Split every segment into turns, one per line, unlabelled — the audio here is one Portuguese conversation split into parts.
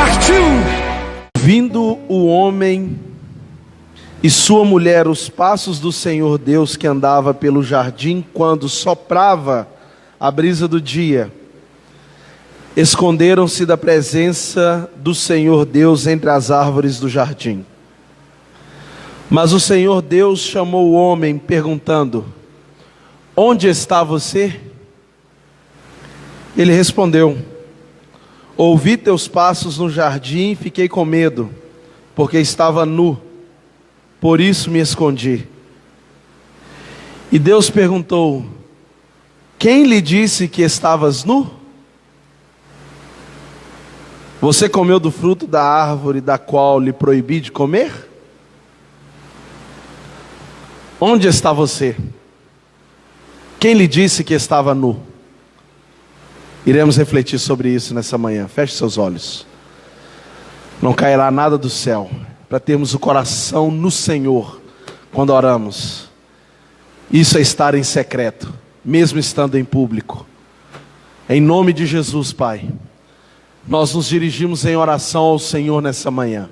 Partiu!
Vindo o homem e sua mulher os passos do Senhor Deus que andava pelo jardim quando soprava a brisa do dia, esconderam-se da presença do Senhor Deus entre as árvores do jardim. Mas o Senhor Deus chamou o homem perguntando: onde está você? Ele respondeu: ouvi teus passos no jardim e fiquei com medo, porque estava nu, por isso me escondi. E Deus perguntou: quem lhe disse que estavas nu? Você comeu do fruto da árvore da qual lhe proibi de comer? Onde está você? Quem lhe disse que estava nu? Iremos refletir sobre isso nessa manhã. Feche seus olhos. Não cairá nada do céu, para termos o coração no Senhor quando oramos. Isso é estar em secreto, mesmo estando em público. Em nome de Jesus, Pai, nós nos dirigimos em oração ao Senhor nessa manhã,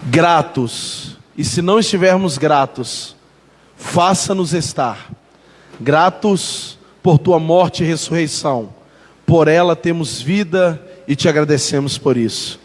gratos, e se não estivermos gratos, faça-nos estar gratos por tua morte e ressurreição. Por ela temos vida e te agradecemos por isso.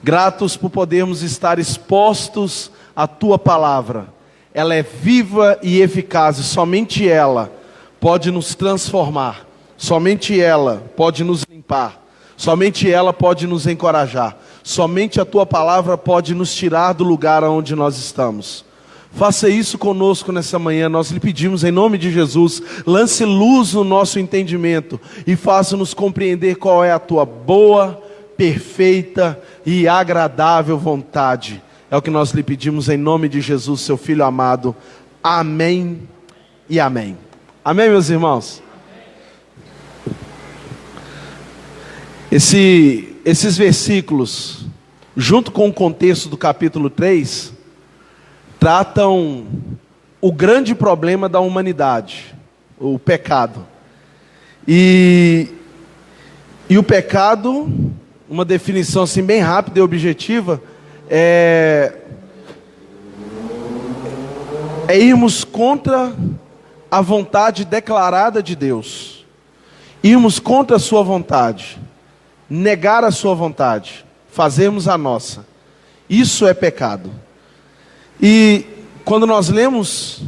Gratos por podermos estar expostos à tua palavra. Ela é viva e eficaz, e somente ela pode nos transformar, somente ela pode nos limpar, somente ela pode nos encorajar, somente a tua palavra pode nos tirar do lugar onde nós estamos. Faça isso conosco nessa manhã, nós lhe pedimos em nome de Jesus. Lance luz no nosso entendimento e faça-nos compreender qual é a tua boa, perfeita e agradável vontade. É o que nós lhe pedimos em nome de Jesus, seu Filho amado. Amém e amém. Amém, meus irmãos? Esses versículos, junto com o contexto do capítulo 3, tratam o grande problema da humanidade, o pecado. E o pecado, uma definição assim bem rápida e objetiva, é irmos contra a vontade declarada de Deus, irmos contra a sua vontade, negar a sua vontade, fazermos a nossa. Isso é pecado. E quando nós lemos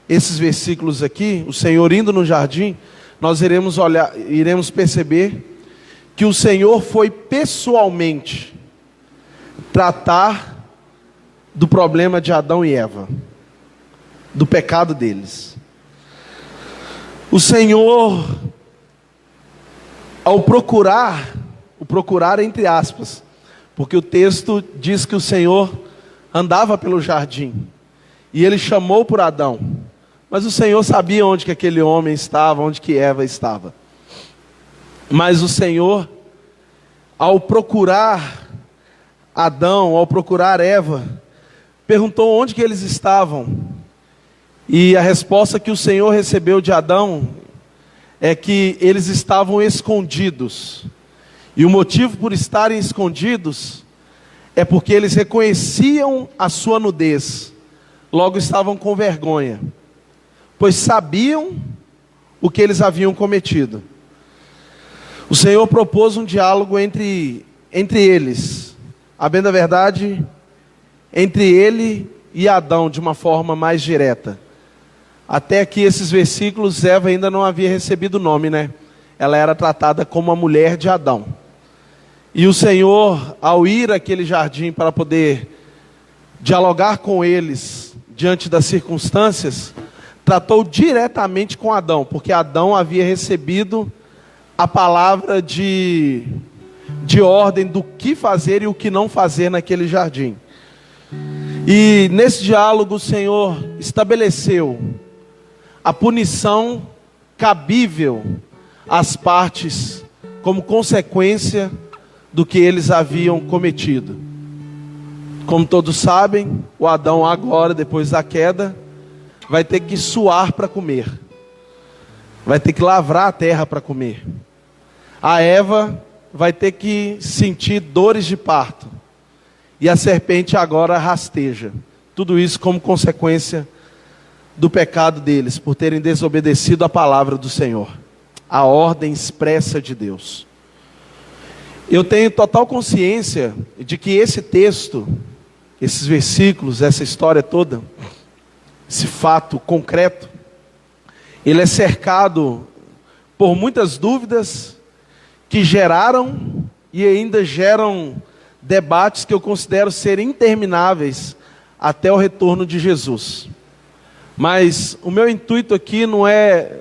esses versículos aqui, o Senhor indo no jardim, nós iremos perceber que o Senhor foi pessoalmente tratar do problema de Adão e Eva, do pecado deles. O Senhor, ao procurar entre aspas, porque o texto diz que o Senhor andava pelo jardim, e ele chamou por Adão, mas o Senhor sabia onde que aquele homem estava, onde que Eva estava. Mas o Senhor, ao procurar Adão, ao procurar Eva, perguntou onde que eles estavam, e a resposta que o Senhor recebeu de Adão é que eles estavam escondidos, e o motivo por estarem escondidos é porque eles reconheciam a sua nudez, logo estavam com vergonha, pois sabiam o que eles haviam cometido. O Senhor propôs um diálogo entre eles, a bem da verdade, entre ele e Adão, de uma forma mais direta. Até aqui esses versículos, Eva ainda não havia recebido o nome, né? Ela era tratada como a mulher de Adão. E o Senhor, ao ir àquele jardim para poder dialogar com eles diante das circunstâncias, tratou diretamente com Adão, porque Adão havia recebido a palavra de ordem do que fazer e o que não fazer naquele jardim. E nesse diálogo o Senhor estabeleceu a punição cabível às partes como consequência do que eles haviam cometido. Como todos sabem, o Adão agora, depois da queda, vai ter que suar para comer, vai ter que lavrar a terra para comer. A Eva vai ter que sentir dores de parto. E a serpente agora rasteja. Tudo isso como consequência do pecado deles, por terem desobedecido a palavra do Senhor, a ordem expressa de Deus. Eu tenho total consciência de que esse texto, esses versículos, essa história toda, esse fato concreto, ele é cercado por muitas dúvidas que geraram e ainda geram debates que eu considero ser intermináveis até o retorno de Jesus. Mas o meu intuito aqui não é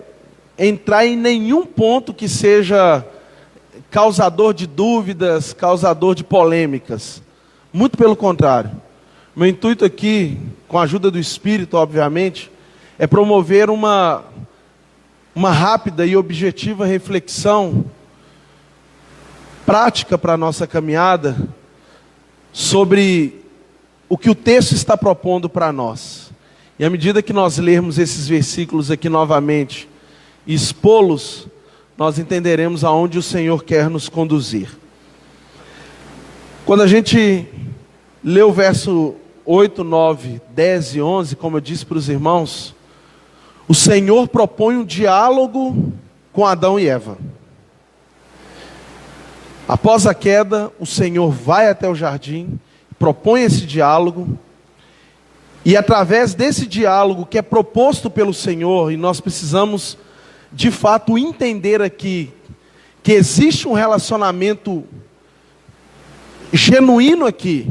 entrar em nenhum ponto que seja causador de dúvidas, causador de polêmicas. Muito pelo contrário. Meu intuito aqui, com a ajuda do Espírito, obviamente, é promover uma rápida e objetiva reflexão prática para a nossa caminhada sobre o que o texto está propondo para nós. E à medida que nós lermos esses versículos aqui novamente e expô-los, nós entenderemos aonde o Senhor quer nos conduzir. Quando a gente lê o verso 8, 9, 10 e 11, como eu disse para os irmãos, o Senhor propõe um diálogo com Adão e Eva. Após a queda, o Senhor vai até o jardim, propõe esse diálogo, e através desse diálogo que é proposto pelo Senhor, e nós precisamos de fato entender aqui, que existe um relacionamento genuíno aqui,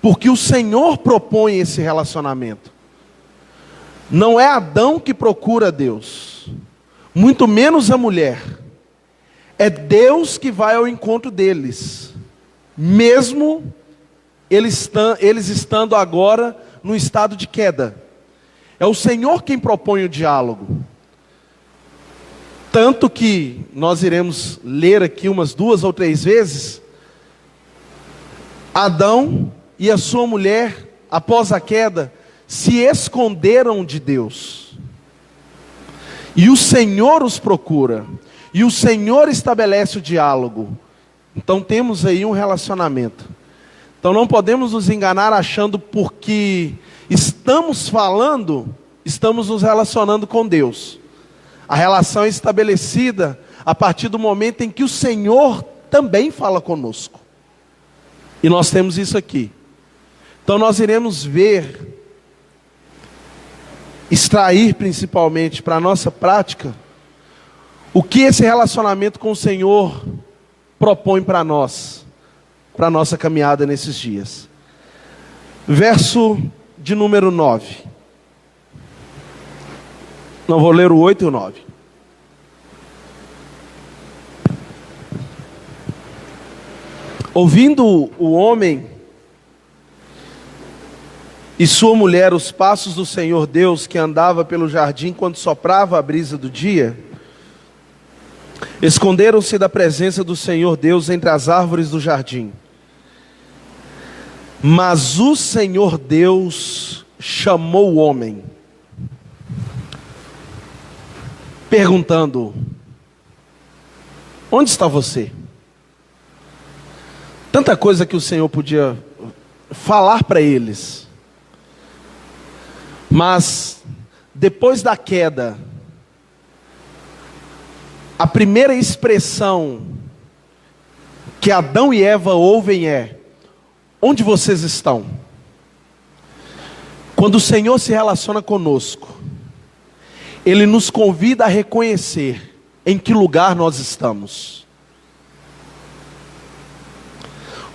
porque o Senhor propõe esse relacionamento. Não é Adão que procura Deus, muito menos a mulher. É Deus que vai ao encontro deles, mesmo eles estando agora no estado de queda. É o Senhor quem propõe o diálogo. Tanto que nós iremos ler aqui umas 2 ou 3 vezes, Adão e a sua mulher, após a queda, se esconderam de Deus. E o Senhor os procura. E o Senhor estabelece o diálogo. Então temos aí um relacionamento. Então não podemos nos enganar achando porque estamos falando, estamos nos relacionando com Deus. A relação é estabelecida a partir do momento em que o Senhor também fala conosco. E nós temos isso aqui. Então nós iremos ver, extrair principalmente para a nossa prática, o que esse relacionamento com o Senhor propõe para nós, para a nossa caminhada nesses dias. Verso de número 9. Não, vou ler o 8 e o 9. Ouvindo o homem e sua mulher os passos do Senhor Deus, que andava pelo jardim quando soprava a brisa do dia, esconderam-se da presença do Senhor Deus entre as árvores do jardim. Mas o Senhor Deus chamou o homem, perguntando: onde está você? Tanta coisa que o Senhor podia falar para eles. Mas depois da queda, a primeira expressão que Adão e Eva ouvem é: onde vocês estão? Quando o Senhor se relaciona conosco, Ele nos convida a reconhecer em que lugar nós estamos.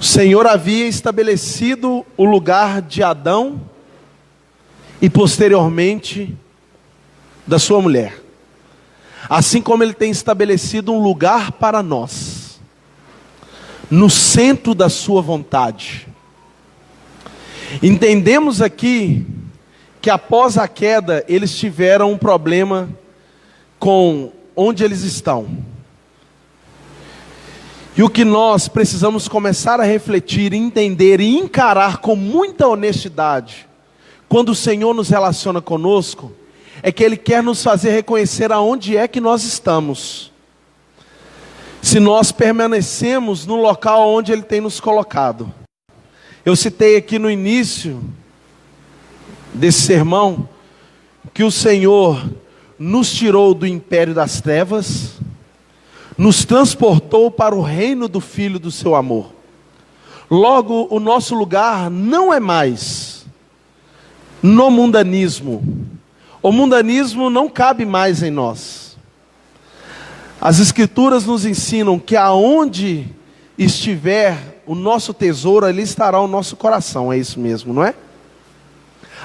O Senhor havia estabelecido o lugar de Adão e posteriormente da sua mulher. Assim como Ele tem estabelecido um lugar para nós, no centro da sua vontade. Entendemos aqui que após a queda, eles tiveram um problema com onde eles estão. E o que nós precisamos começar a refletir, entender e encarar com muita honestidade, quando o Senhor nos relaciona conosco, é que Ele quer nos fazer reconhecer aonde é que nós estamos. se nós permanecemos no local onde Ele tem nos colocado. Eu citei aqui no início desse sermão que o Senhor nos tirou do império das trevas, nos transportou para o reino do Filho do seu amor. Logo, o nosso lugar não é mais no mundanismo. O mundanismo não cabe mais em nós. As Escrituras nos ensinam que aonde estiver o nosso tesouro, ali estará o nosso coração. É isso mesmo, não é?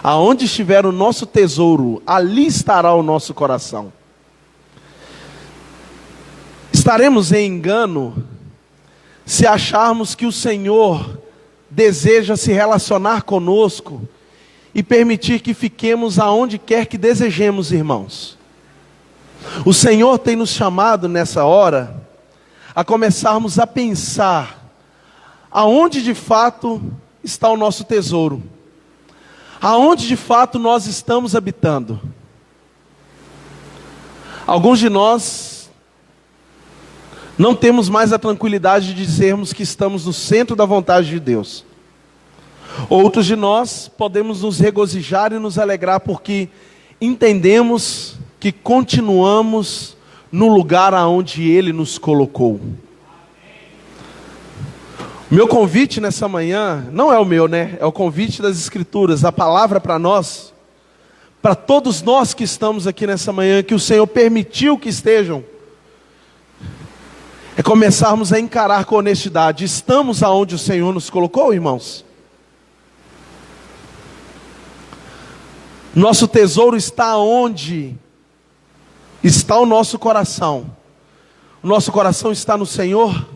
Aonde estiver o nosso tesouro, ali estará o nosso coração. Estaremos em engano se acharmos que o Senhor deseja se relacionar conosco e permitir que fiquemos aonde quer que desejemos, irmãos. O Senhor tem nos chamado nessa hora a começarmos a pensar aonde de fato está o nosso tesouro. Aonde de fato nós estamos habitando. Alguns de nós não temos mais a tranquilidade de dizermos que estamos no centro da vontade de Deus. Outros de nós podemos nos regozijar e nos alegrar porque entendemos que continuamos no lugar aonde Ele nos colocou. Meu convite nessa manhã, não é o meu, né? É o convite das Escrituras, a palavra para nós, para todos nós que estamos aqui nessa manhã, que o Senhor permitiu que estejam, é começarmos a encarar com honestidade. Estamos aonde o Senhor nos colocou, irmãos? Nosso tesouro está onde está o nosso coração. O nosso coração está no Senhor.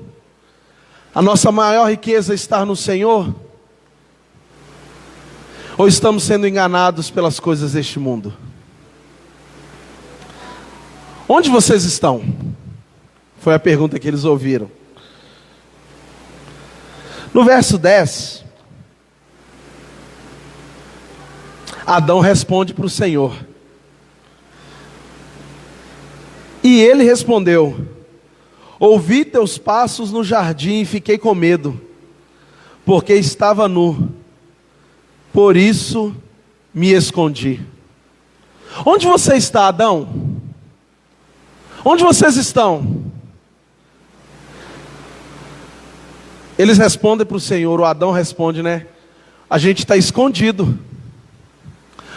A nossa maior riqueza está no Senhor? Ou estamos sendo enganados pelas coisas deste mundo? Onde vocês estão? Foi a pergunta que eles ouviram. No verso 10, Adão responde para o Senhor. E ele respondeu: ouvi teus passos no jardim e fiquei com medo, porque estava nu, por isso me escondi. Onde você está, Adão? Onde vocês estão? Eles respondem para o Senhor, o Adão responde, né? A gente está escondido,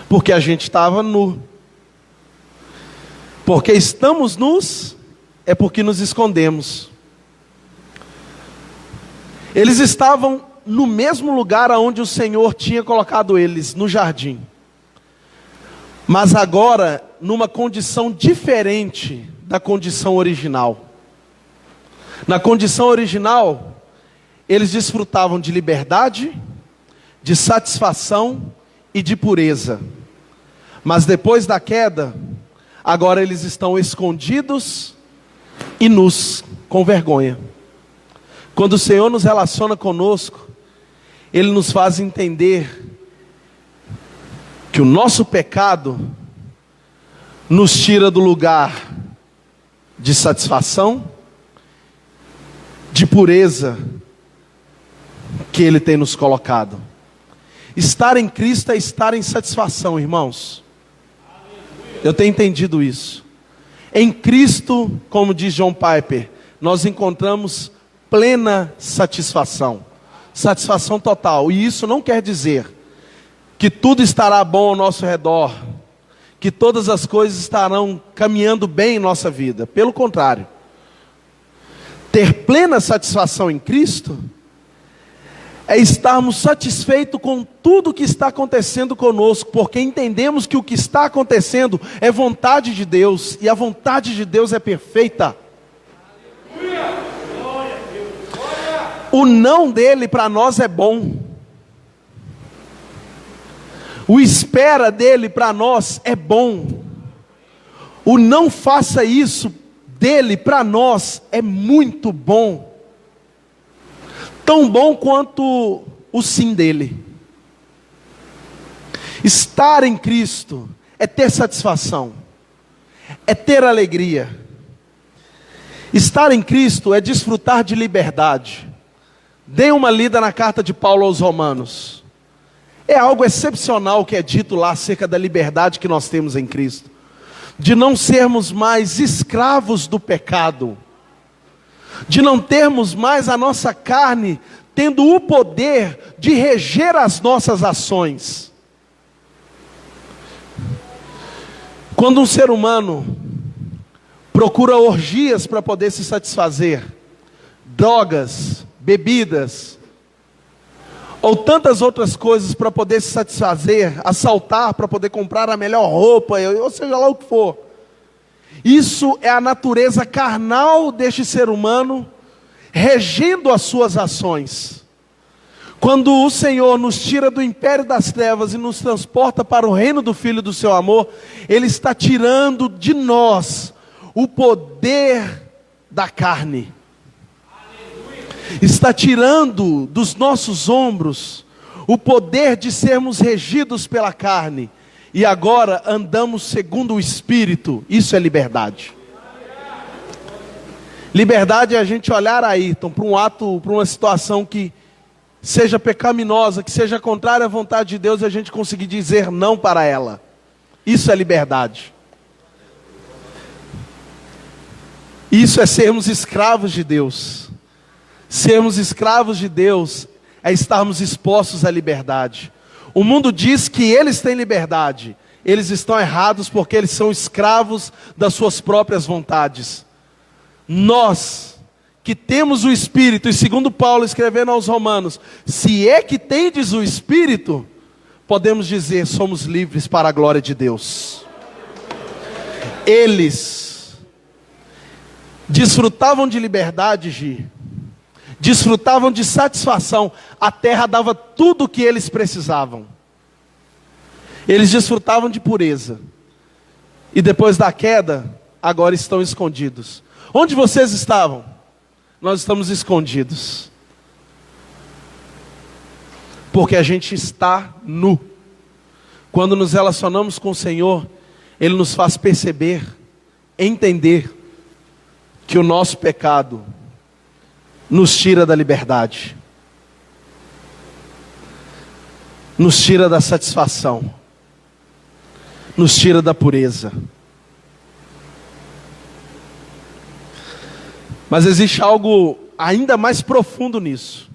porque a gente estava nu. Porque estamos nus, é porque nos escondemos. Eles estavam no mesmo lugar onde o Senhor tinha colocado eles, no jardim. Mas agora, numa condição diferente da condição original. Na condição original, eles desfrutavam de liberdade, de satisfação e de pureza. Mas depois da queda, agora eles estão escondidos e nus, com vergonha. Quando o Senhor nos relaciona conosco, Ele nos faz entender que o nosso pecado nos tira do lugar de satisfação, de pureza que Ele tem nos colocado. Estar em Cristo é estar em satisfação, irmãos. Eu tenho entendido isso. Em Cristo, como diz John Piper, nós encontramos plena satisfação. Satisfação total. E isso não quer dizer que tudo estará bom ao nosso redor, que todas as coisas estarão caminhando bem em nossa vida. Pelo contrário. Ter plena satisfação em Cristo é estarmos satisfeitos com tudo que está acontecendo conosco, porque entendemos que o que está acontecendo é vontade de Deus, e a vontade de Deus é perfeita. O não dele para nós é bom. O espera dele para nós é bom. O não faça isso dele para nós é muito bom. Tão bom quanto o sim dele. Estar em Cristo é ter satisfação, é ter alegria. Estar em Cristo é desfrutar de liberdade. Dê uma lida na carta de Paulo aos Romanos. É algo excepcional que é dito lá acerca da liberdade que nós temos em Cristo. De não sermos mais escravos do pecado. De não termos mais a nossa carne tendo o poder de reger as nossas ações. Quando um ser humano procura orgias para poder se satisfazer, drogas, bebidas, ou tantas outras coisas para poder se satisfazer, assaltar para poder comprar a melhor roupa, ou seja lá o que for. Isso é a natureza carnal deste ser humano, regendo as suas ações. Quando o Senhor nos tira do império das trevas e nos transporta para o reino do Filho do seu amor, Ele está tirando de nós o poder da carne. Está tirando dos nossos ombros o poder de sermos regidos pela carne. E agora andamos segundo o Espírito. Isso é liberdade. Liberdade é a gente olhar aí, então, para um ato, para uma situação que seja pecaminosa, que seja contrária à vontade de Deus, e a gente conseguir dizer não para ela. Isso é liberdade. Isso é sermos escravos de Deus. Sermos escravos de Deus é estarmos expostos à liberdade. O mundo diz que eles têm liberdade. Eles estão errados porque eles são escravos das suas próprias vontades. Nós, que temos o Espírito, e segundo Paulo escrevendo aos Romanos, se é que tendes o Espírito, podemos dizer, somos livres para a glória de Deus. Eles desfrutavam de liberdade, Gi. Desfrutavam de satisfação. A terra dava tudo o que eles precisavam. Eles desfrutavam de pureza. E depois da queda, agora estão escondidos. Onde vocês estavam? Nós estamos escondidos. Porque a gente está nu. Quando nos relacionamos com o Senhor, Ele nos faz perceber, entender que o nosso pecado nos tira da liberdade, nos tira da satisfação, nos tira da pureza. Mas existe algo ainda mais profundo nisso,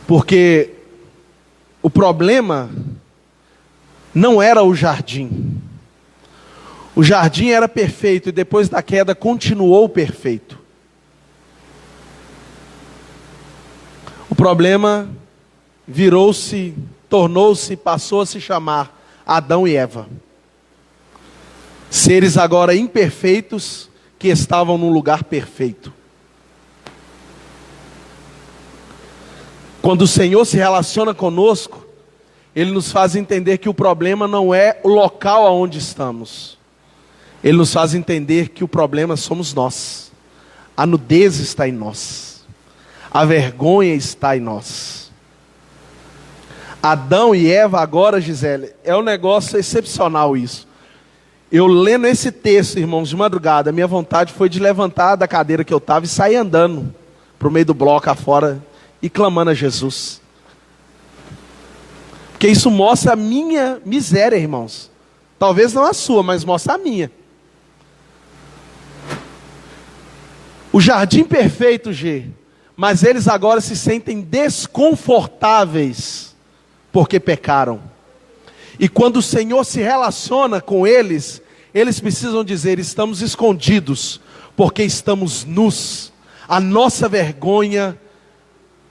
porque o problema não era o jardim. O jardim era perfeito e depois da queda continuou perfeito. O problema virou-se, tornou-se, passou a se chamar Adão e Eva. Seres agora imperfeitos que estavam num lugar perfeito. Quando o Senhor se relaciona conosco, Ele nos faz entender que o problema não é o local aonde estamos. Ele nos faz entender que o problema somos nós. A nudez está em nós. A vergonha está em nós. Adão e Eva agora, Gisele, é um negócio excepcional isso. Eu lendo esse texto, irmãos, de madrugada, a minha vontade foi de levantar da cadeira que eu estava e sair andando para o meio do bloco afora e clamando a Jesus. Porque isso mostra a minha miséria, irmãos. Talvez não a sua, mas mostra a minha. O jardim perfeito, G, mas eles agora se sentem desconfortáveis porque pecaram. E quando o Senhor se relaciona com eles, eles precisam dizer, estamos escondidos, porque estamos nus. A nossa vergonha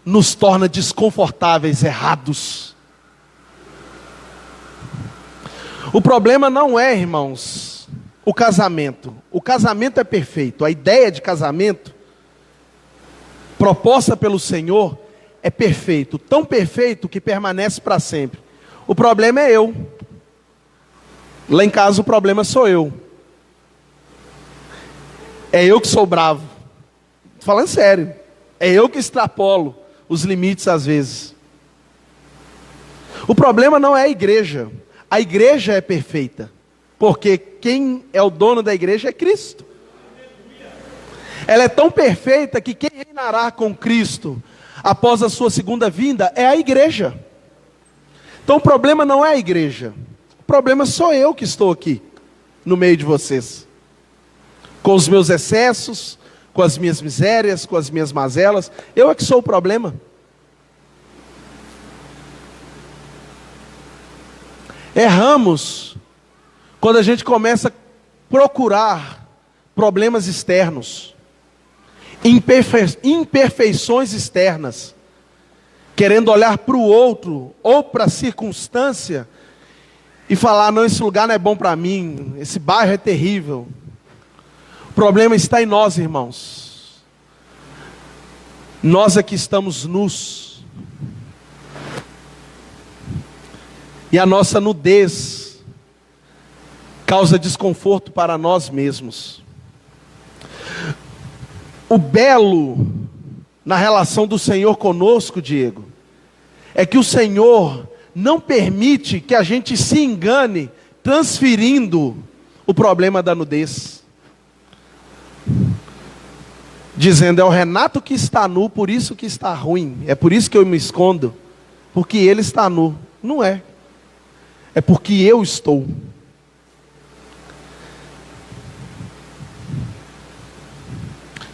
nos torna desconfortáveis, errados. O problema não é, irmãos, o casamento. O casamento é perfeito. A ideia de casamento proposta pelo Senhor é perfeito, tão perfeito que permanece para sempre. O problema é eu. Lá em casa o problema sou eu. É eu que sou bravo. Tô falando sério. É eu que extrapolo os limites às vezes. O problema não é a igreja. A igreja é perfeita. Porque quem é o dono da igreja é Cristo. Ela é tão perfeita que quem reinará com Cristo após a sua segunda vinda é a igreja. Então o problema não é a igreja. O problema sou eu que estou aqui, no meio de vocês. Com os meus excessos, com as minhas misérias, com as minhas mazelas. Eu é que sou o problema. Erramos quando a gente começa a procurar problemas externos, imperfeições externas, querendo olhar para o outro ou para a circunstância e falar: não, esse lugar não é bom para mim, esse bairro é terrível. O problema está em nós, irmãos. Nós aqui estamos nus. E a nossa nudez causa desconforto para nós mesmos. O belo na relação do Senhor conosco, Diego, é que o Senhor não permite que a gente se engane transferindo o problema da nudez, dizendo: é o Renato que está nu, por isso que está ruim, é por isso que eu me escondo, porque ele está nu. Não é. É porque eu estou.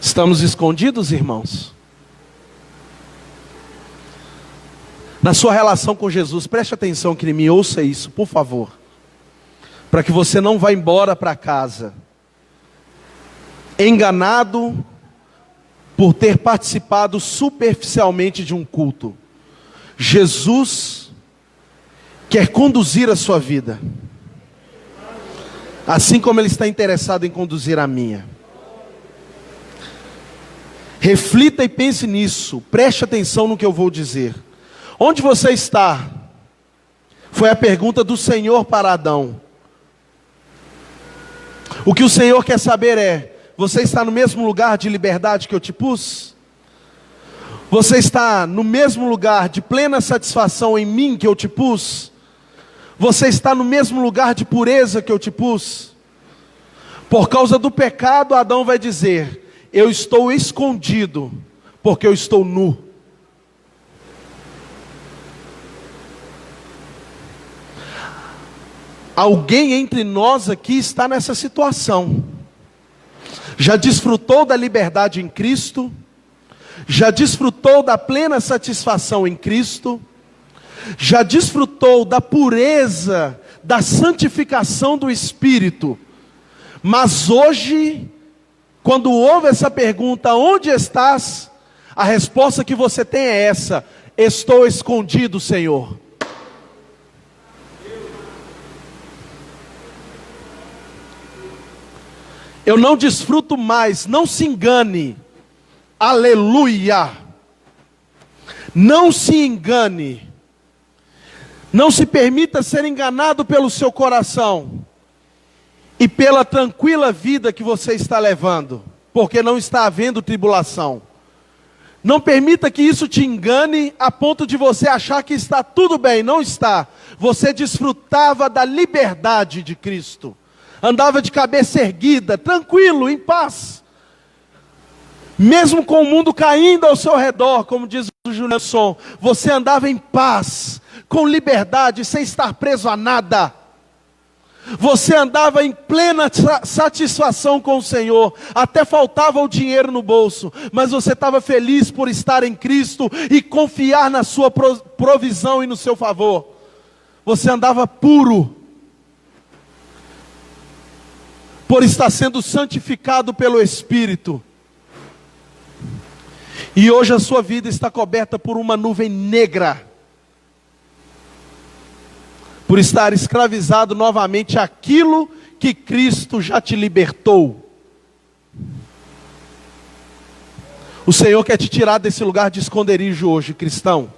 Estamos escondidos, irmãos? Na sua relação com Jesus, preste atenção que me ouça isso, por favor. Para que você não vá embora para casa enganado por ter participado superficialmente de um culto. Jesus quer conduzir a sua vida, assim como Ele está interessado em conduzir a minha. Reflita e pense nisso, preste atenção no que eu vou dizer. Onde você está? Foi a pergunta do Senhor para Adão. O que o Senhor quer saber é: você está no mesmo lugar de liberdade que eu te pus? Você está no mesmo lugar de plena satisfação em mim que eu te pus? Você está no mesmo lugar de pureza que eu te pus? Por causa do pecado, Adão vai dizer: eu estou escondido, porque eu estou nu. Alguém entre nós aqui está nessa situação. Já desfrutou da liberdade em Cristo, já desfrutou da plena satisfação em Cristo, já desfrutou da pureza, da santificação do Espírito, mas hoje, quando ouve essa pergunta: onde estás? A resposta que você tem é essa: estou escondido, Senhor. Eu não desfruto mais, não se engane. Aleluia. Não se engane. Não se permita ser enganado pelo seu coração e pela tranquila vida que você está levando, porque não está havendo tribulação. Não permita que isso te engane a ponto de você achar que está tudo bem. Não está. Você desfrutava da liberdade de Cristo, andava de cabeça erguida, tranquilo, em paz, mesmo com o mundo caindo ao seu redor, como diz o Juliano, você andava em paz, com liberdade, sem estar preso a nada. Você andava em plena satisfação com o Senhor, até faltava o dinheiro no bolso, mas você estava feliz por estar em Cristo e confiar na sua provisão e no seu favor. Você andava puro, por estar sendo santificado pelo Espírito. E hoje a sua vida está coberta por uma nuvem negra, por estar escravizado novamente àquilo que Cristo já te libertou. O Senhor quer te tirar desse lugar de esconderijo hoje, cristão.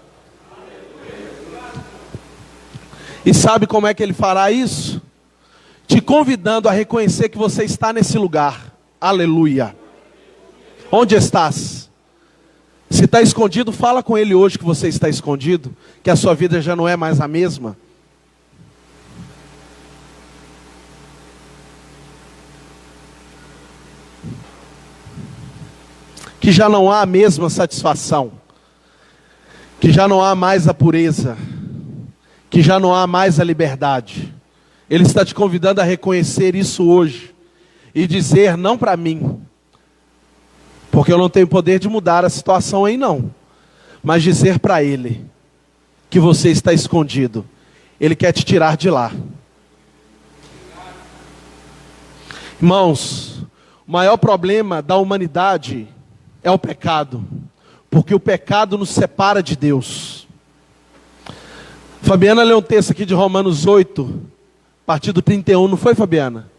E sabe como é que Ele fará isso? Te convidando a reconhecer que você está nesse lugar. Aleluia. Onde estás? Se está escondido, fala com Ele hoje que você está escondido, que a sua vida já não é mais a mesma. que já não há a mesma satisfação, que já não há mais a pureza, que já não há mais a liberdade. Ele está te convidando a reconhecer isso hoje e dizer não para mim, porque eu não tenho poder de mudar a situação aí não, mas dizer para Ele que você está escondido. Ele quer te tirar de lá. Irmãos, o maior problema da humanidade é o pecado, porque o pecado nos separa de Deus. Fabiana leu um texto aqui de Romanos 8, a partir do 31, não foi, Fabiana?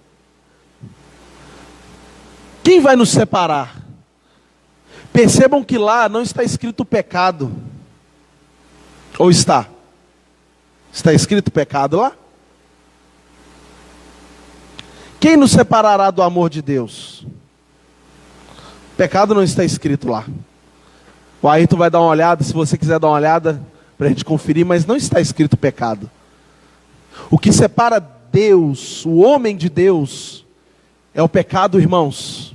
Quem vai nos separar? Percebam que lá não está escrito pecado. Ou está? Está escrito pecado lá? Quem nos separará do amor de Deus? Pecado não está escrito lá. O Ayrton vai dar uma olhada, se você quiser dar uma olhada, para a gente conferir, mas não está escrito pecado. O que separa Deus, o homem de Deus, é o pecado, irmãos.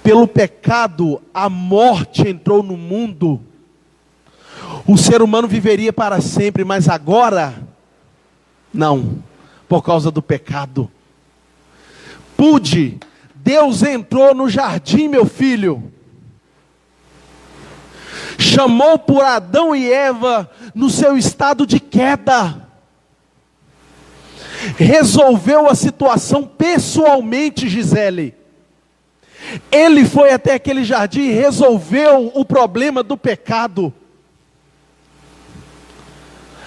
Pelo pecado, a morte entrou no mundo. O ser humano viveria para sempre, mas agora, não, por causa do pecado. Deus entrou no jardim, meu filho. Chamou por Adão e Eva no seu estado de queda. Resolveu a situação pessoalmente, Gisele. Ele foi até aquele jardim e resolveu o problema do pecado.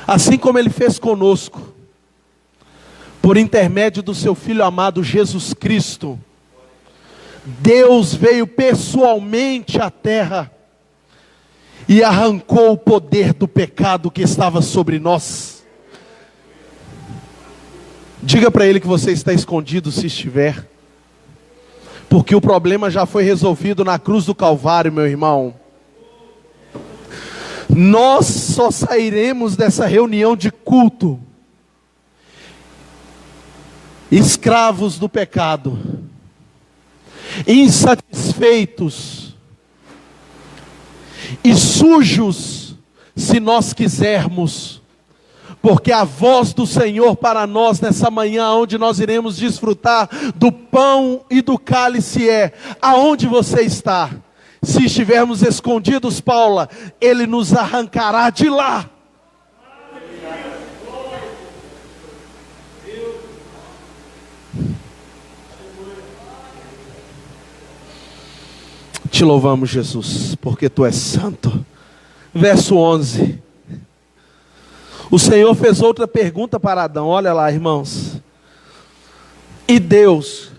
Assim como Ele fez conosco, por intermédio do seu Filho amado Jesus Cristo. Deus veio pessoalmente à terra e arrancou o poder do pecado que estava sobre nós. Diga para Ele que você está escondido, se estiver, porque o problema já foi resolvido na cruz do Calvário, meu irmão. Nós só sairemos dessa reunião de culto escravos do pecado, insatisfeitos e sujos, se nós quisermos, porque a voz do Senhor para nós nessa manhã, onde nós iremos desfrutar do pão e do cálice, é: aonde você está? Se estivermos escondidos, Paula, Ele nos arrancará de lá. Te louvamos, Jesus, porque Tu és santo. Verso 11. O Senhor fez outra pergunta para Adão. Olha lá, irmãos. E Deus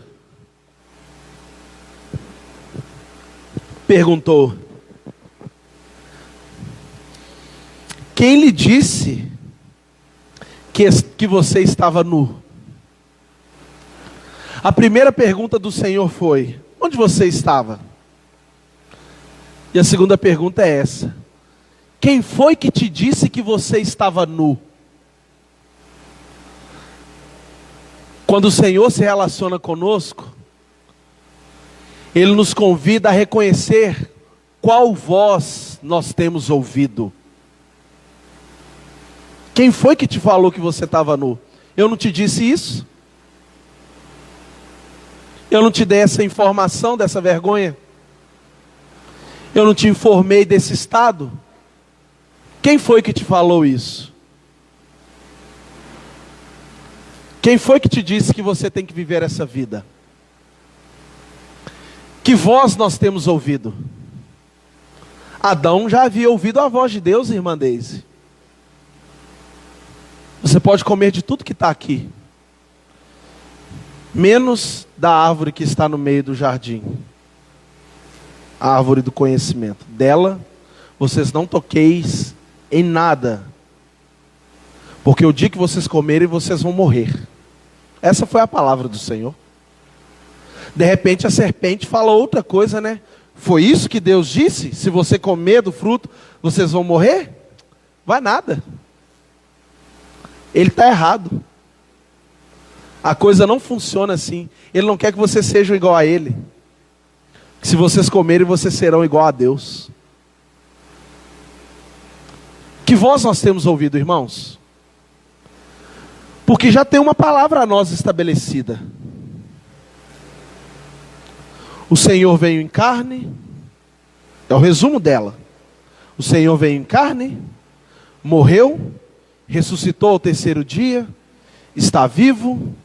perguntou: quem lhe disse que você estava nu? A primeira pergunta do Senhor foi: onde você estava? E a segunda pergunta é essa: quem foi que te disse que você estava nu? Quando o Senhor se relaciona conosco, Ele nos convida a reconhecer qual voz nós temos ouvido. Quem foi que te falou que você estava nu? Eu não te disse isso? Eu não te dei essa informação, dessa vergonha? Eu não te informei desse estado? Quem foi que te falou isso? Quem foi que te disse que você tem que viver essa vida? Que voz nós temos ouvido? Adão já havia ouvido a voz de Deus, irmã Deise. Você pode comer de tudo que está aqui, menos da árvore que está no meio do jardim, a árvore do conhecimento. Dela, vocês não toqueis em nada, porque o dia que vocês comerem, vocês vão morrer. Essa foi a palavra do Senhor. De repente a serpente fala outra coisa, né? Foi isso que Deus disse? Se você comer do fruto, vocês vão morrer? Vai nada. Ele está errado. A coisa não funciona assim. Ele não quer que você seja igual a Ele. que se vocês comerem, vocês serão igual a Deus. Que voz nós temos ouvido, irmãos? Porque já tem uma palavra a nós estabelecida. O Senhor veio em carne, é o resumo dela. O Senhor veio em carne, morreu, ressuscitou ao terceiro dia, está vivo,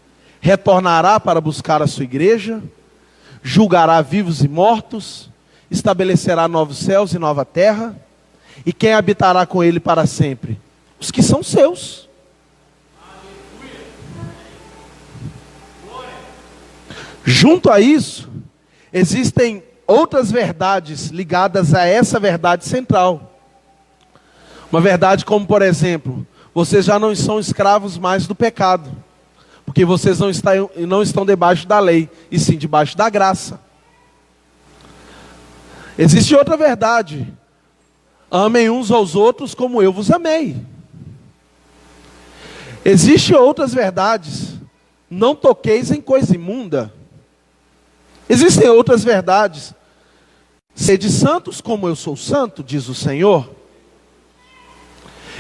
retornará para buscar a sua igreja, julgará vivos e mortos, estabelecerá novos céus e nova terra, e quem habitará com ele para sempre? Os que são seus. Junto a isso, existem outras verdades ligadas a essa verdade central. Uma verdade como, por exemplo, vocês já não são escravos mais do pecado, porque vocês não estão debaixo da lei, e sim debaixo da graça. Existe outra verdade: amem uns aos outros como eu vos amei. Existem outras verdades: não toqueis em coisa imunda. Existem outras verdades: sede santos como eu sou santo, diz o Senhor.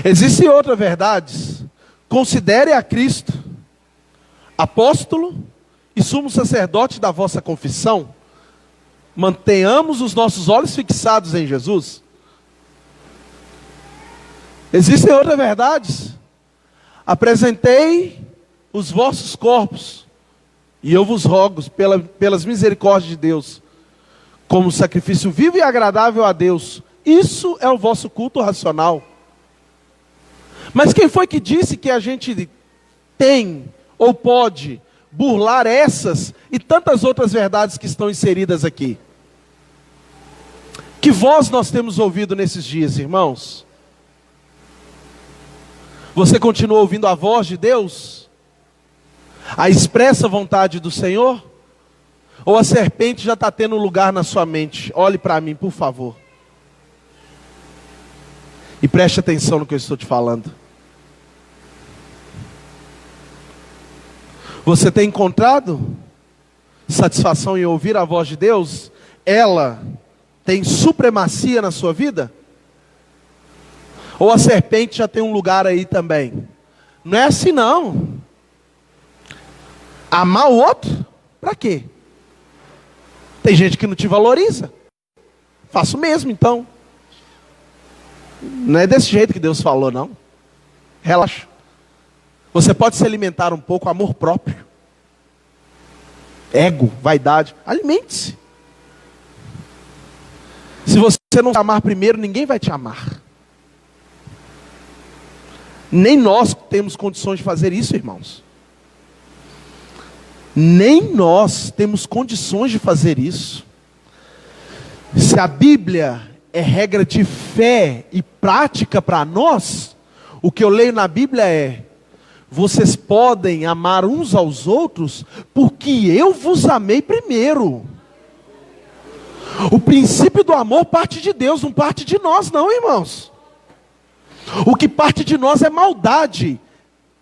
Existem outras verdades: considere a Cristo apóstolo e sumo sacerdote da vossa confissão. Mantenhamos os nossos olhos fixados em Jesus. Existem outras verdades: apresentei os vossos corpos, e eu vos rogo, pelas misericórdias de Deus, como sacrifício vivo e agradável a Deus. Isso é o vosso culto racional. Mas quem foi que disse que a gente tem ou pode burlar essas e tantas outras verdades que estão inseridas aqui? Que voz nós temos ouvido nesses dias, irmãos? Você continua ouvindo a voz de Deus? A expressa vontade do Senhor? Ou a serpente já está tendo lugar na sua mente? Olhe para mim, por favor. E preste atenção no que eu estou te falando. Você tem encontrado satisfação em ouvir a voz de Deus? Ela tem supremacia na sua vida? Ou a serpente já tem um lugar aí também? Não é assim não. Amar o outro? Para quê? Tem gente que não te valoriza. Faço mesmo então. Não é desse jeito que Deus falou não. Relaxa. Você pode se alimentar um pouco, amor próprio. Ego, vaidade. Alimente-se. Se você não se amar primeiro, ninguém vai te amar. Nem nós temos condições de fazer isso, irmãos. Nem nós temos condições de fazer isso. Se a Bíblia é regra de fé e prática para nós, o que eu leio na Bíblia é: vocês podem amar uns aos outros porque eu vos amei primeiro. O princípio do amor parte de Deus, não parte de nós não, irmãos. O que parte de nós é maldade,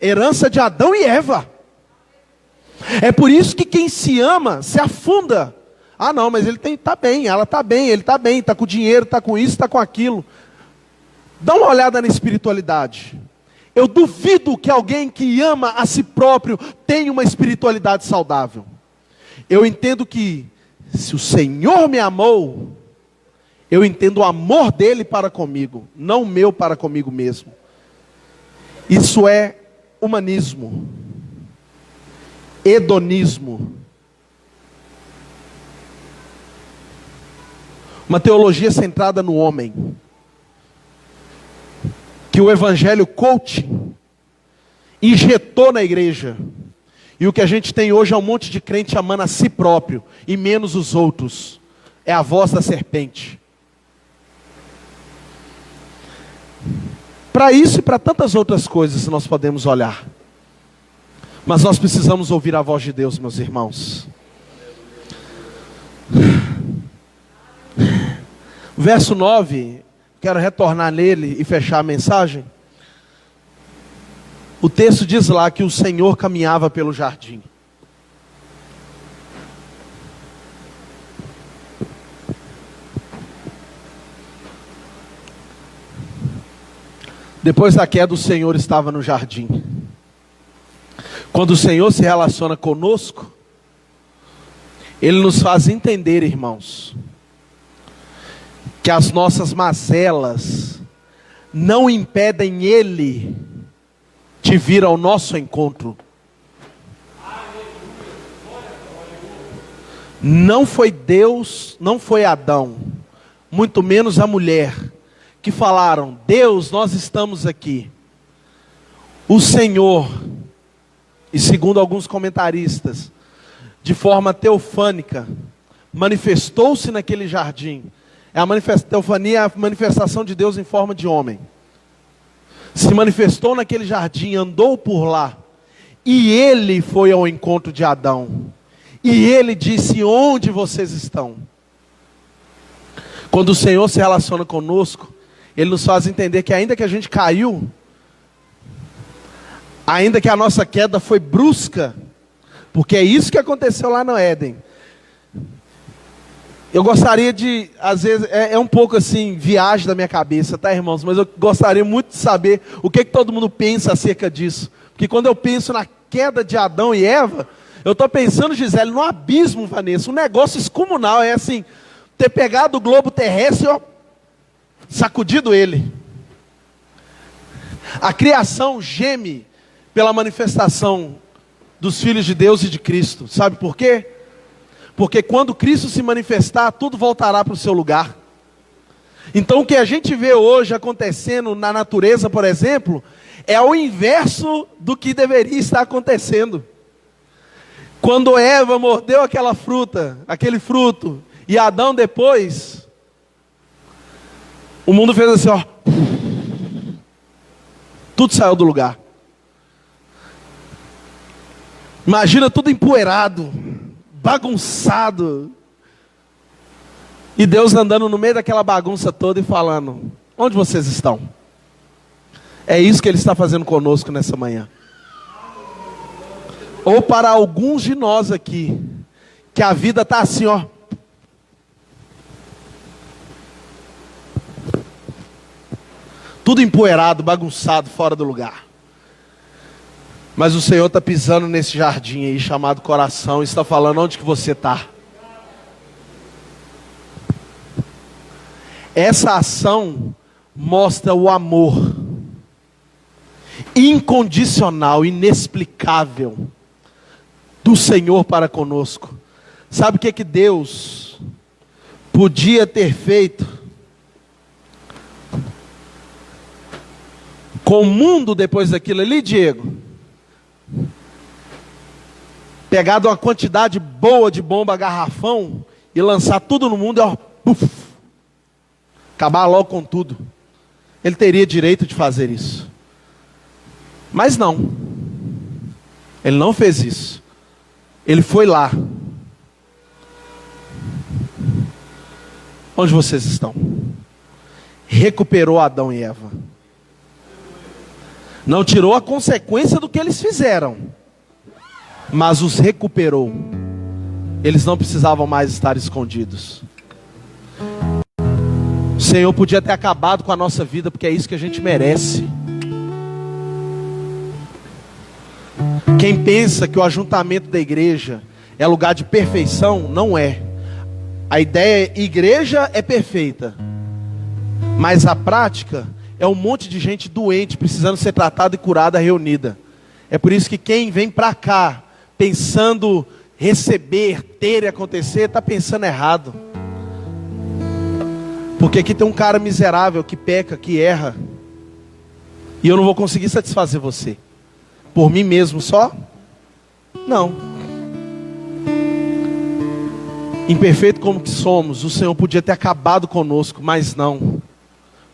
herança de Adão e Eva. É por isso que quem se ama se afunda. Ah não, mas ele está bem, ela está bem, ele está bem, está com dinheiro, está com isso, está com aquilo. Dá uma olhada na espiritualidade. Eu duvido que alguém que ama a si próprio tenha uma espiritualidade saudável. Eu entendo que se o Senhor me amou, eu entendo o amor dele para comigo, não o meu para comigo mesmo. Isso é humanismo, hedonismo, uma teologia centrada no homem, que o evangelho coaching injetou na igreja. E o que a gente tem hoje é um monte de crente amando a si próprio e menos os outros. É a voz da serpente. Para isso e para tantas outras coisas nós podemos olhar. Mas nós precisamos ouvir a voz de Deus, meus irmãos. Verso 9, quero retornar nele e fechar a mensagem. O texto diz lá que o Senhor caminhava pelo jardim. Depois da queda, o Senhor estava no jardim. Quando o Senhor se relaciona conosco, Ele nos faz entender, irmãos, que as nossas mazelas não impedem Ele de vir ao nosso encontro. Não foi Deus, não foi Adão, muito menos a mulher, que falaram: Deus, nós estamos aqui. O Senhor, e segundo alguns comentaristas, de forma teofânica, manifestou-se naquele jardim. A teofania é a manifestação de Deus em forma de homem. Se manifestou naquele jardim, andou por lá, e Ele foi ao encontro de Adão. E Ele disse: onde vocês estão? Quando o Senhor se relaciona conosco, Ele nos faz entender que ainda que a gente caiu, ainda que a nossa queda foi brusca, porque é isso que aconteceu lá no Éden. Eu gostaria de, às vezes, é um pouco assim, viagem da minha cabeça, tá, irmãos? Mas eu gostaria muito de saber o que todo mundo pensa acerca disso. Porque quando eu penso na queda de Adão e Eva, eu estou pensando, Gisele, no abismo, Vanessa, um negócio excomunal, é assim, ter pegado o globo terrestre e sacudido ele. A criação geme pela manifestação dos filhos de Deus e de Cristo. Sabe por quê? Porque quando Cristo se manifestar, tudo voltará para o seu lugar. Então o que a gente vê hoje acontecendo na natureza, por exemplo, é o inverso do que deveria estar acontecendo. Quando Eva mordeu aquela fruta, aquele fruto, e Adão depois, o mundo fez assim, ó, tudo saiu do lugar. Imagina tudo empoeirado, bagunçado, e Deus andando no meio daquela bagunça toda e falando: onde vocês estão? É isso que Ele está fazendo conosco nessa manhã. Ou para alguns de nós aqui, que a vida está assim, ó, tudo empoeirado, bagunçado, fora do lugar. Mas o Senhor está pisando nesse jardim aí, chamado coração, e está falando: onde que você está? Essa ação mostra o amor incondicional, inexplicável do Senhor para conosco. Sabe o que Deus podia ter feito com o mundo depois daquilo ali, Diego? Pegado uma quantidade boa de bomba garrafão e lançar tudo no mundo e ó, puf, acabar logo com tudo. Ele teria direito de fazer isso. Mas não. Ele não fez isso. Ele foi lá. Onde vocês estão? Recuperou Adão e Eva. Não tirou a consequência do que eles fizeram, mas os recuperou. Eles não precisavam mais estar escondidos. O Senhor podia ter acabado com a nossa vida, porque é isso que a gente merece. Quem pensa que o ajuntamento da igreja é lugar de perfeição, não é. A ideia é: igreja é perfeita, mas a prática é um monte de gente doente, precisando ser tratada e curada, reunida. É por isso que quem vem para cá, pensando receber, ter e acontecer, está pensando errado. Porque aqui tem um cara miserável, que peca, que erra, e eu não vou conseguir satisfazer você. Por mim mesmo só? Não. Imperfeito como que somos, o Senhor podia ter acabado conosco, mas não.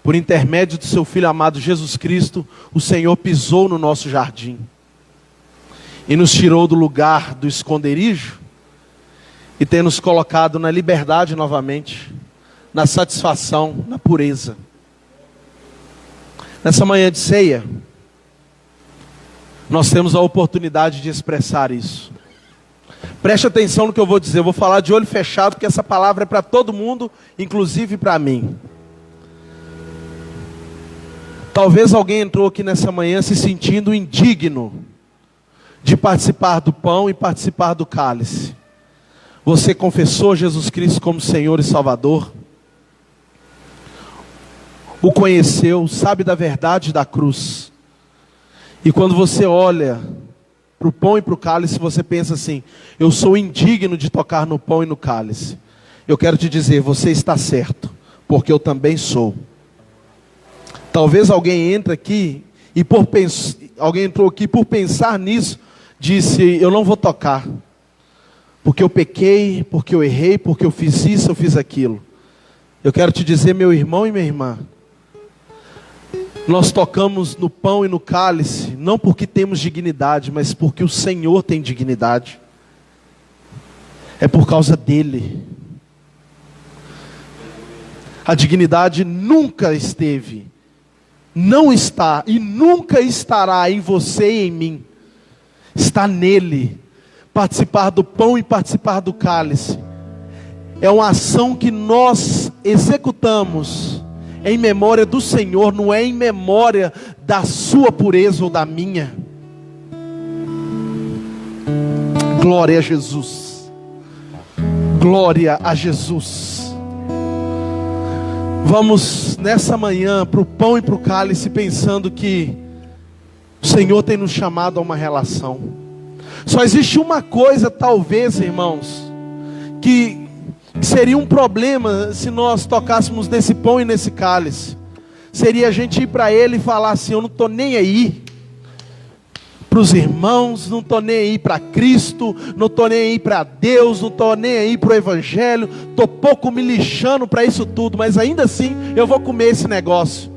Por intermédio do seu Filho amado Jesus Cristo, o Senhor pisou no nosso jardim e nos tirou do lugar do esconderijo e tem nos colocado na liberdade novamente, na satisfação, na pureza. Nessa manhã de ceia, nós temos a oportunidade de expressar isso. Preste atenção no que eu vou dizer. Eu vou falar de olho fechado, porque essa palavra é para todo mundo, inclusive para mim. Talvez alguém entrou aqui nessa manhã se sentindo indigno de participar do pão e participar do cálice. Você confessou Jesus Cristo como Senhor e Salvador, o conheceu, sabe da verdade da cruz. E quando você olha para o pão e para o cálice, você pensa assim: eu sou indigno de tocar no pão e no cálice. Eu quero te dizer, você está certo, porque eu também sou. Talvez alguém entre aqui e alguém entrou aqui por pensar nisso, disse: eu não vou tocar, porque eu pequei, porque eu errei, porque eu fiz isso, eu fiz aquilo. Eu quero te dizer, meu irmão e minha irmã, nós tocamos no pão e no cálice, não porque temos dignidade, mas porque o Senhor tem dignidade. É por causa dele. A dignidade nunca esteve, não está e nunca estará em você e em mim. Está nele. Participar do pão e participar do cálice é uma ação que nós executamos em memória do Senhor, não é em memória da sua pureza ou da minha. Glória a Jesus. Glória a Jesus. Vamos nessa manhã para o pão e para o cálice, pensando que o Senhor tem nos chamado a uma relação. Só existe uma coisa, talvez, irmãos, que seria um problema se nós tocássemos nesse pão e nesse cálice. Seria a gente ir para Ele e falar assim: eu não estou nem aí para os irmãos, não estou nem aí para Cristo, não estou nem aí para Deus, não estou nem aí para o Evangelho, estou pouco me lixando para isso tudo, mas ainda assim eu vou comer esse negócio.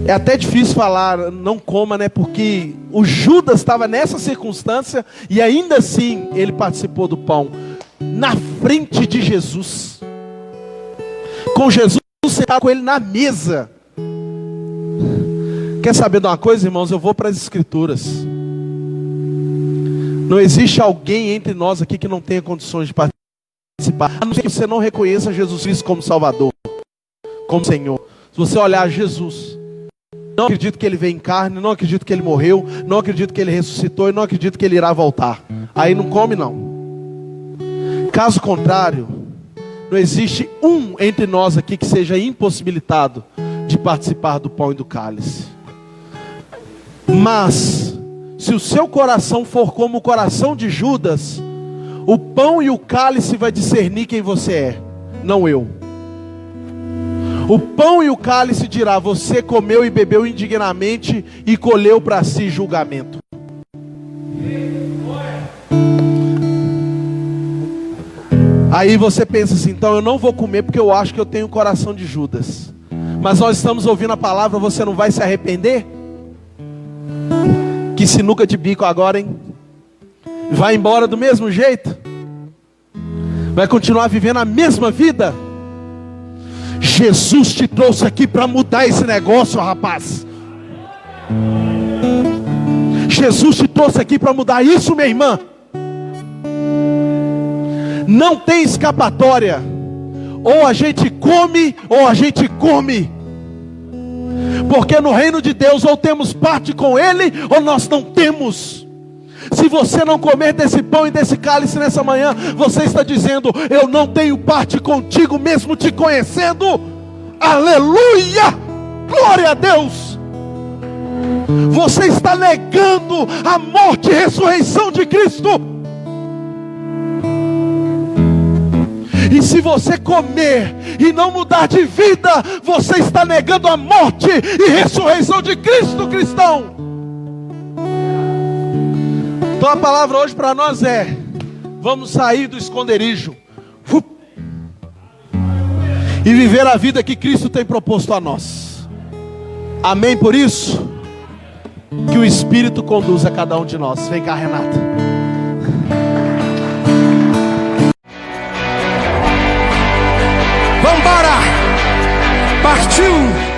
É até difícil falar, não coma, né? Porque o Judas estava nessa circunstância e ainda assim ele participou do pão, na frente de Jesus, com Jesus sentado com ele na mesa. Quer saber de uma coisa, irmãos? Eu vou para as Escrituras. Não existe alguém entre nós aqui que não tenha condições de participar, a não ser que você não reconheça Jesus Cristo como Salvador, como Senhor. Se você olhar Jesus, não acredito que Ele veio em carne, não acredito que Ele morreu, não acredito que Ele ressuscitou e não acredito que Ele irá voltar. Aí não come não. Caso contrário, não existe um entre nós aqui que seja impossibilitado de participar do pão e do cálice. Mas, se o seu coração for como o coração de Judas, o pão e o cálice vai discernir quem você é, não eu. O pão e o cálice dirá: você comeu e bebeu indignamente e colheu para si julgamento. Aí você pensa assim: então eu não vou comer porque eu acho que eu tenho o coração de Judas. Mas nós estamos ouvindo a palavra, você não vai se arrepender? Que sinuca de bico agora, hein? Vai embora do mesmo jeito? Vai continuar vivendo a mesma vida? Jesus te trouxe aqui para mudar esse negócio, rapaz. Jesus te trouxe aqui para mudar isso, minha irmã. Não tem escapatória. Ou a gente come, ou a gente come. Porque no reino de Deus, ou temos parte com Ele, ou nós não temos. Se você não comer desse pão e desse cálice nessa manhã, você está dizendo: eu não tenho parte contigo, mesmo te conhecendo. Aleluia! Glória a Deus! Você está negando a morte e ressurreição de Cristo. E se você comer e não mudar de vida, você está negando a morte e ressurreição de Cristo, cristão. Então a palavra hoje para nós é: vamos sair do esconderijo e viver a vida que Cristo tem proposto a nós. Amém por isso? Que o Espírito conduza cada um de nós. Vem cá, Renata.
Vambora! Partiu!